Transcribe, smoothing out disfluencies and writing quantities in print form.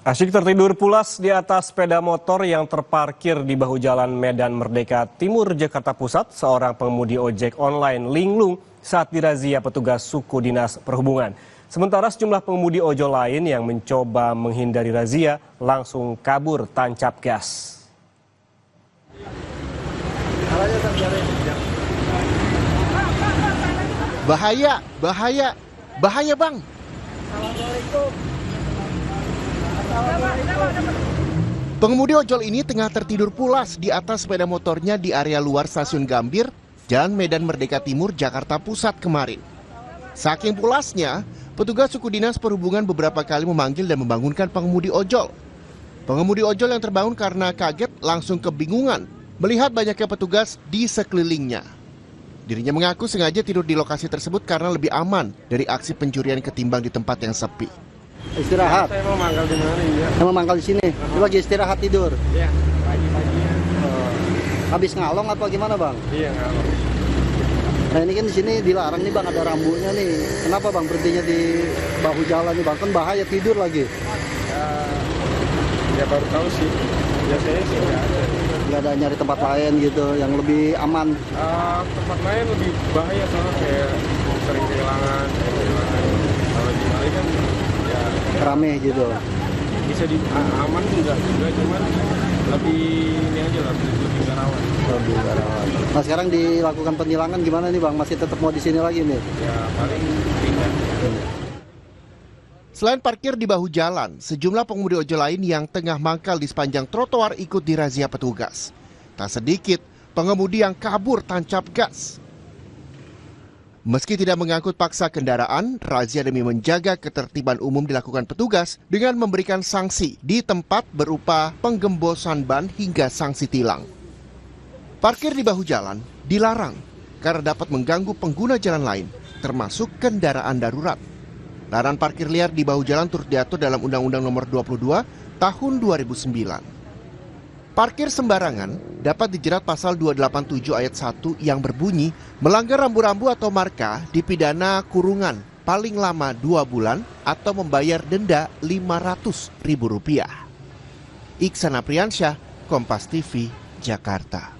Asyik tertidur pulas di atas sepeda motor yang terparkir di bahu jalan Medan Merdeka Timur, Jakarta Pusat, seorang pengemudi ojek online linglung saat dirazia petugas suku dinas perhubungan. Sementara sejumlah pengemudi ojol lain yang mencoba menghindari razia langsung kabur tancap gas. Bahaya, bahaya, bahaya bang. Pengemudi ojol ini tengah tertidur pulas di atas sepeda motornya di area luar stasiun Gambir, Jalan Medan Merdeka Timur, Jakarta Pusat kemarin. Saking pulasnya, petugas suku dinas perhubungan beberapa kali memanggil dan membangunkan pengemudi ojol. Pengemudi ojol yang terbangun karena kaget langsung kebingungan melihat banyaknya petugas di sekelilingnya. Dirinya mengaku sengaja tidur di lokasi tersebut karena lebih aman dari aksi pencurian ketimbang di tempat yang sepi. Istirahat. Saya mau mangkal di mana ya? Emang mangkal di sini. Dia lagi istirahat tidur. Iya, pagi-paginya. Habis ngalong apa gimana, Bang? Iya, ngalong. Nah, ini kan di sini dilarang nih, Bang, ada rambunya nih. Kenapa, Bang, berhentinya di bahu jalan nih, Bang? Kan bahaya tidur lagi. Ya baru tahu sih. Biasanya sih nggak ada. Nggak ada nyari tempat lain gitu yang lebih aman. Tempat lain lebih bahaya soalnya kayak sering kehilangan. Kalau di Bali kan ya Rame gitu. bisa di aman juga cuman lebih ini aja lah, lebih rawan. Nah, sekarang dilakukan penilangan gimana nih, Bang? Masih tetap mau di sini lagi nih? Ya paling pindah. Selain parkir di bahu jalan, sejumlah pengemudi ojol lain yang tengah mangkal di sepanjang trotoar ikut dirazia petugas. Tak sedikit pengemudi yang kabur tancap gas. Meski tidak mengangkut paksa kendaraan, razia demi menjaga ketertiban umum dilakukan petugas dengan memberikan sanksi di tempat berupa penggembosan ban hingga sanksi tilang. Parkir di bahu jalan dilarang karena dapat mengganggu pengguna jalan lain, termasuk kendaraan darurat. Larangan parkir liar di bahu jalan turut diatur dalam Undang-Undang Nomor 22 Tahun 2009. Parkir sembarangan dapat dijerat pasal 287 ayat 1 yang berbunyi melanggar rambu-rambu atau marka dipidana kurungan paling lama 2 bulan atau membayar denda Rp500.000. Iksan Apriansyah, Kompas TV, Jakarta.